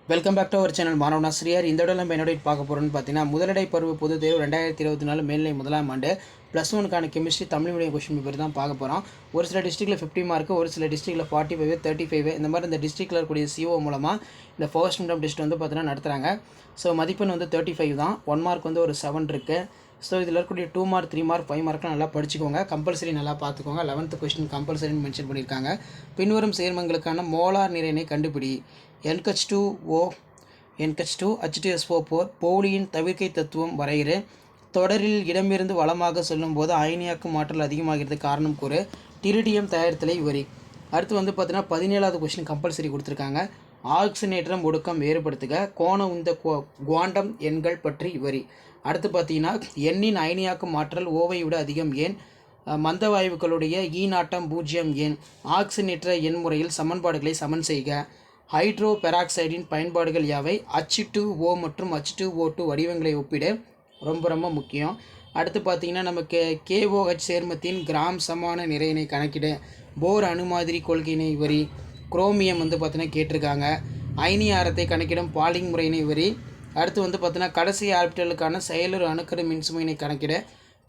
Welcome back to our channel மாணவன் ஆசிரியர். இந்த இடம் நம்ம என்னோட பார்க்க போகிறோம்னு பார்த்தீங்கன்னா, முதலடை பருவ பொதுத் தேர்வு 2024 மேல்நிலை முதலாம் ஆண்டு +1க்கான chemistry Tamil medium question paper தான் பார்க்க போகிறோம். ஒரு சில டிஸ்ட்ரிக்ட்டில் 50 மார்க், ஒரு சில டிஸ்ட்ரிக்ட்டில் 45, 35 இந்த மாதிரி இந்த டிஸ்ட்ரிக்ட்டில் இருக்கக்கூடிய CO மூலமாக இந்த ஃபர்ஸ்ட் மிட்டம் டெஸ்ட் வந்து பார்த்தீங்கன்னா நடத்துகிறாங்க. ஸோ மதிப்பெண் வந்து 35 தான். 1 மார்க் வந்து ஒரு 7 இருக்குது. ஸோ இதில் இருக்கக்கூடிய 2 மார்க், 3 மார்க், 5 மார்க்லாம் நல்லா படிச்சுக்கோங்க. கம்பல்சரி நல்லா பார்த்துக்கோங்க. 11th கொஸ்டின் கம்பல்சரின்னு மென்ஷன் பண்ணியிருக்காங்க. பின்வரும் சேர்மங்களுக்கான மோலார் நிறையினை கண்டுபிடி. NH2O NH2 H2SO4 போலியின் தவிர்க்கை தத்துவம் வரையிறு. தொடரில் இடமிருந்து வலமாக செல்லும்போது அயனியாக்கும் ஆற்றல் அதிகமாகிறது காரணம் கூறு. டிரிடியம் தயாரித்தலை விவரி. அடுத்து வந்து பார்த்தீங்கன்னா 17வது கொஸ்டின் கம்பல்சரி கொடுத்துருக்காங்க. ஆக்சினேற்றம் ஒடுக்கம் வேறுபடுத்துக. கோண உந்த குவாண்டம் எண்கள் பற்றி விவரி. அடுத்து பார்த்தீங்கன்னா எண்ணின் அயனியாக்கும் ஆற்றல் ஓவை விட அதிகம் ஏன்? மந்த வாயுக்களுடைய ஈநாட்டம் 0 ஏன்? ஆக்சினேற்ற எண் முறையில் சமன்பாடுகளை சமன் செய்க. ஹைட்ரோ பெராக்சைடின் பயன்பாடுகள் யாவை? H2O மற்றும் H2O2 வடிவங்களை ஒப்பிட ரொம்ப முக்கியம். அடுத்து பார்த்தீங்கன்னா நமக்கு KOH சேர்மத்தின் கிராம் சமான நிறையினை கணக்கிட. போர் அணுமாதிரி கொள்கையினை வரி. குரோமியம் வந்து பார்த்தீங்கன்னா கேட்டிருக்காங்க. அயனி ஆரத்தை கணக்கிடும் பாலிங் முறையினை வரி. அடுத்து வந்து பார்த்தீங்கன்னா கடைசி ஆர்பிட்டலுக்கான செயலர் அணுக்கரு மின்சுமையினை கணக்கிட.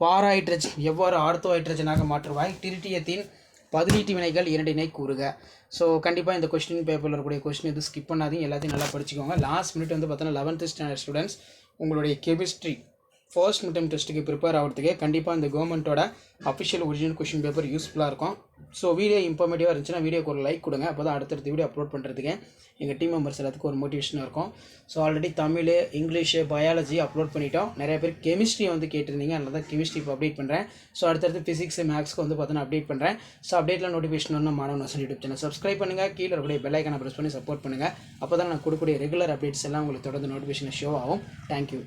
பாராஹைட்ரஜன் எவ்வாறு ஆர்த்தோ ஹைட்ரஜனாக மாற்றுவாய்? டிரிட்டியத்தின் பதிலீட்டு வினைகள் இரண்டினை கூறுக. ஸோ கண்டிப்பாக இந்த கொஸ்டின் பேப்பரில் இருக்கக்கூடிய கொஸ்டின் எதுவும் ஸ்கிப் பண்ணாதீங்க, எல்லாத்தையும் நல்லா படிச்சுக்கோங்க. லாஸ்ட் மினிட் வந்து பார்த்தோன்னா 11th ஸ்டாண்டர்ட் ஸ்டூடெண்ட்ஸ் உங்களுடைய கெமிஸ்ட்ரி ஃபர்ஸ்ட் மிட்டம் டெஸ்ட்டுக்கு ப்ரிப்பேர் ஆகிறதுக்கு கண்டிப்பாக இந்த கவர்மெண்ட்டோட அஃபிஷியல் ஒரிஜினல் கொஸ்டின் பேப்பர் யூஸ்ஃபுல்லாக இருக்கும். ஸோ வீடியோ இன்ஃபர்மேட்டிவாக இருந்துச்சுன்னா வீடியோக்கு ஒரு லைக் கொடுங்க. அப்போ தான் அடுத்தடுத்த வீடியோ அப்லோட் பண்ணுறதுக்கு எங்கள் டீம் மெம்பர்ஸ் எல்லாத்துக்கும் ஒரு மோட்டிவேஷனாக இருக்கும். So already Tamil, English, biology upload பண்ணிட்டோம். நிறைய பேர் கெமிஸ்ட்ரி வந்து கேட்டிருந்தீங்க, அதனால தான் கெமிஸ்ட்ரி இப்போ அப்டேட் பண்ணுறேன். ஸோ அடுத்தடுத்து ஃபிசிக்ஸ், மேக்ஸ்க்கு வந்து பார்த்தீங்கன்னா அப்டேட் பண்ணுறேன். ஸோ அப்டேட்டில் நோட்டிஃபிகேஷன் ஒன்று மாணவன் வாசன் யூடியூப் சேனல் சப்ஸ்கிரைப் பண்ணுங்கள். கீழே இருக்கக்கூடிய பெல் ஐக்கானை ப்ரெஸ் பண்ணி சப்போர்ட் பண்ணுங்கள். அப்போ தான் நான் கொடுக்கக்கூடிய ரெகுலர் அப்டேட்ஸ் எல்லாம் உங்களுக்கு தொடர்ந்து நோட்டிஃபிகேஷன் ஷோ ஆகும். தேங்க்யூ.